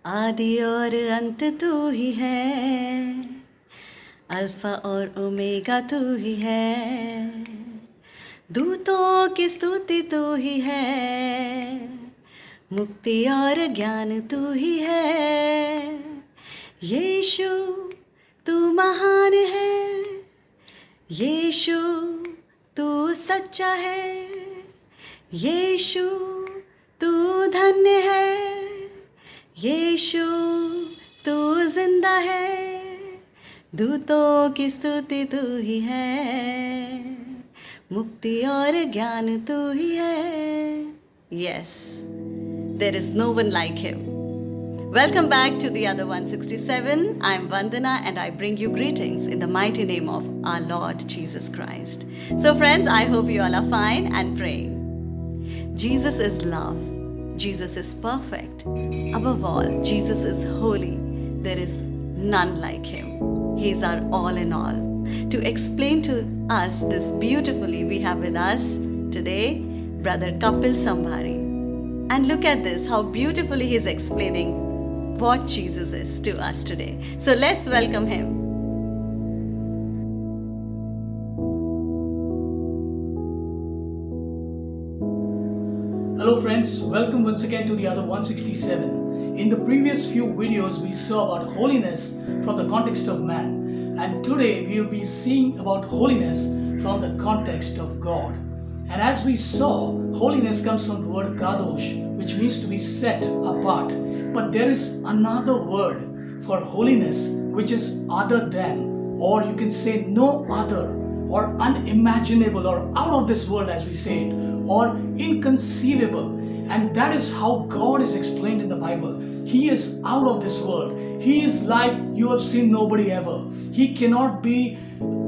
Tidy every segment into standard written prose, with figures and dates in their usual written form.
आदि और अंत तू ही है, अल्फा और ओमेगा तू ही है, दूतों की स्तुति तू ही है, मुक्ति और ज्ञान तू ही है। यीशु तू महान है, यीशु तू सच्चा है, यीशु तू धन्य है, यीशु तू जिंदा है, दूतों की स्तुति तू ही है, मुक्ति और ज्ञान तू ही है। Yes, there is no one like him. Welcome back to the other 167. I'm Vandana and I bring you greetings in the mighty name of our Lord Jesus Christ. So friends, I hope you all are fine and praying. Jesus is love. Jesus is perfect. Above all, Jesus is holy. There is none like him. He is our all in all. To explain to us this beautifully, we have with us today Brother Kapil Sambhari. And look at this, how beautifully he is explaining what Jesus is to us today. So let's welcome him. Hello friends, welcome once again to the other 167. In the previous few videos we saw about holiness from the context of man, and today we will be seeing about holiness from the context of God. And as we saw, holiness comes from the word kadosh, which means to be set apart. But there is another word for holiness which is other than, or you can say no other, or unimaginable, or out of this world as we say it, or inconceivable. And that is how God is explained in the Bible. He is out of this world. He is like you have seen nobody ever. He cannot be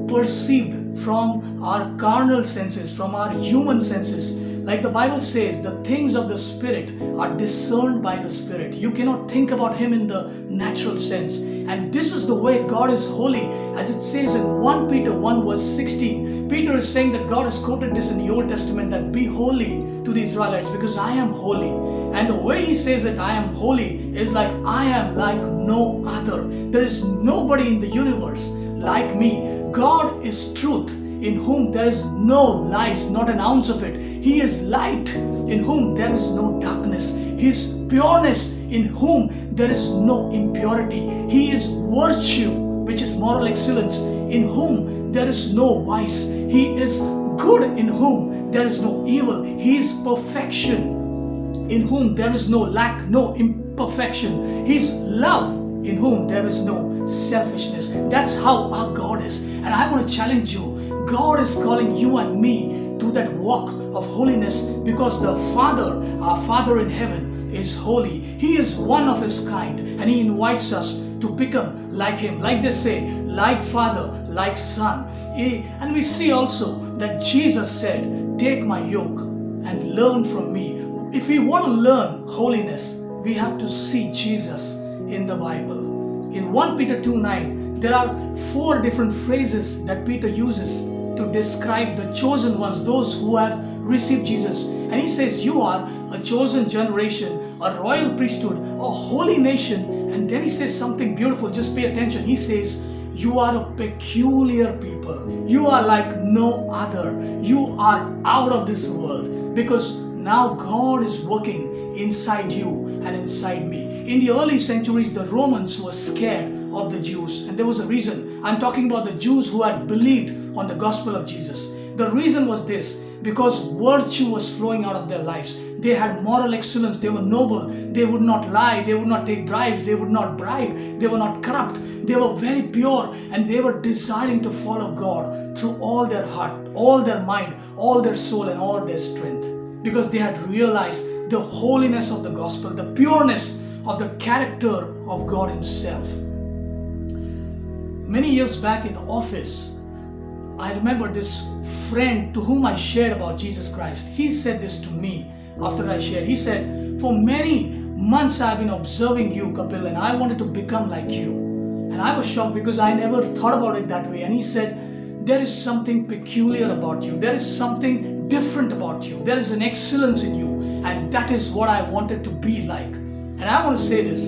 perceived from our carnal senses, from our human senses. Like the Bible says, the things of the Spirit are discerned by the Spirit. You cannot think about Him in the natural sense. And this is the way God is holy. As it says in 1 Peter 1 verse 16, Peter is saying that God has quoted this in the Old Testament, that be holy to the Israelites because I am holy. And the way he says that I am holy is like I am like no other. There is nobody in the universe like me. God is truth, in whom there is no lies, not an ounce of it. He is light, in whom there is no darkness. He is pureness, in whom there is no impurity. He is virtue, which is moral excellence, in whom there is no vice. He is good, in whom there is no evil. He is perfection, in whom there is no lack, no imperfection. He is love, in whom there is no selfishness. That's how our God is. And I want to challenge you. God is calling you and me to that walk of holiness because the Father, our Father in heaven, is holy. He is one of His kind, and He invites us to become like Him. Like they say, like Father, like Son. And we see also that Jesus said, take my yoke and learn from me. If we want to learn holiness, we have to see Jesus in the Bible. In 1 Peter 2:9, there are 4 different phrases that Peter uses to describe the chosen ones, those who have received Jesus. And he says, you are a chosen generation, a royal priesthood, a holy nation. And then he says something beautiful. Just pay attention. He says, you are a peculiar people. You are like no other. You are out of this world because now God is working inside you and inside me. In the early centuries, the Romans were scared of the Jews, and there was a reason. I'm talking about the Jews who had believed on the gospel of Jesus. The reason was this: because virtue was flowing out of their lives. They had moral excellence. They were noble. They would not lie. They would not take bribes. They would not bribe. They were not corrupt. They were very pure, and they were desiring to follow God through all their heart, all their mind, all their soul, and all their strength, because they had realized the holiness of the gospel, the pureness of the character of God Himself. Many years back in office, I remember this friend to whom I shared about Jesus Christ. He said this to me after I shared. He said, for many months I've been observing you, Kapil, and I wanted to become like you. And I was shocked because I never thought about it that way. And he said, there is something peculiar about you. There is something different about you. There is an excellence in you. And that is what I wanted to be like. And I want to say this.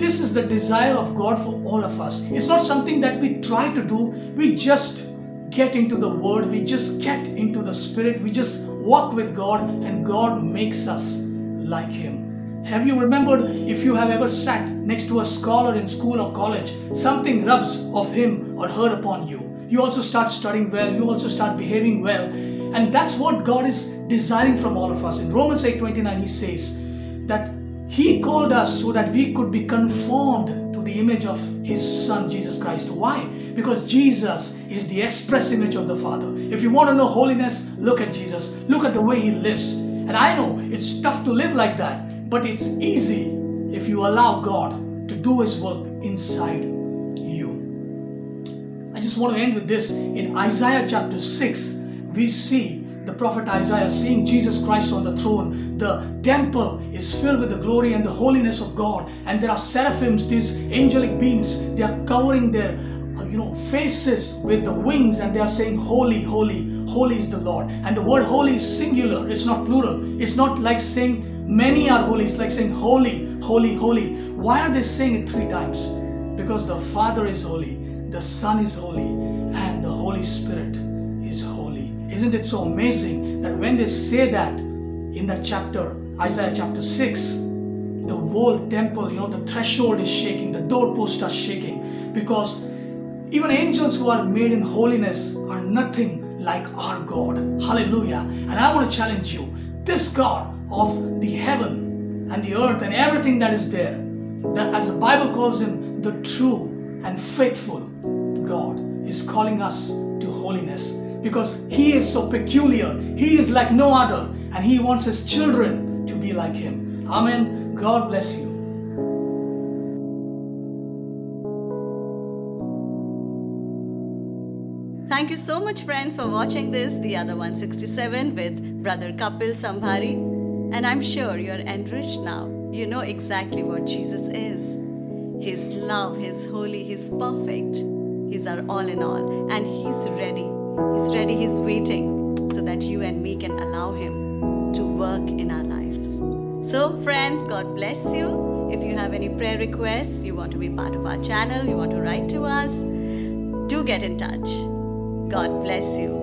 this is the desire of God for all of us. It's not something that we try to do. We just get into the Word, we just get into the Spirit, we just walk with God, and God makes us like Him. Have you remembered, if you have ever sat next to a scholar in school or college, something rubs of him or her upon you. You also start studying well, you also start behaving well, and that's what God is desiring from all of us. In Romans 8:29, He says that He called us so that we could be conformed to the image of His Son, Jesus Christ. Why? Because Jesus is the express image of the Father. If you want to know holiness, look at Jesus. Look at the way He lives. And I know it's tough to live like that, but it's easy if you allow God to do His work inside you. I just want to end with this. In Isaiah chapter 6, we see the prophet Isaiah seeing Jesus Christ on the throne. The temple is filled with the glory and the holiness of God, and there are seraphims, these angelic beings. They are covering their faces with the wings, and they are saying, holy, holy, holy is the Lord. And the word holy is singular, it's not plural. It's not like saying many are holy, it's like saying holy, holy, holy. Why are they saying it 3 times? Because the Father is holy, the Son is holy, and the Holy Spirit is holy. Isn't it so amazing that when they say that in that chapter, Isaiah chapter 6, the whole temple, the threshold is shaking, the doorposts are shaking, because even angels who are made in holiness are nothing like our God. Hallelujah. And I want to challenge you, this God of the heaven and the earth and everything that is there, that as the Bible calls Him, the true and faithful God, is calling us to holiness, because He is so peculiar. He is like no other, and He wants His children to be like Him. Amen. God bless you. Thank you so much, friends, for watching this, The Other 167 with Brother Kapil Sambhari. And I'm sure you're enriched now. You know exactly what Jesus is. He's love, He's holy, He's perfect. He's our all in all. And He's ready. He's ready, He's waiting so that you and me can allow Him to work in our lives. So, friends, God bless you. If you have any prayer requests, you want to be part of our channel, you want to write to us, do get in touch. God bless you.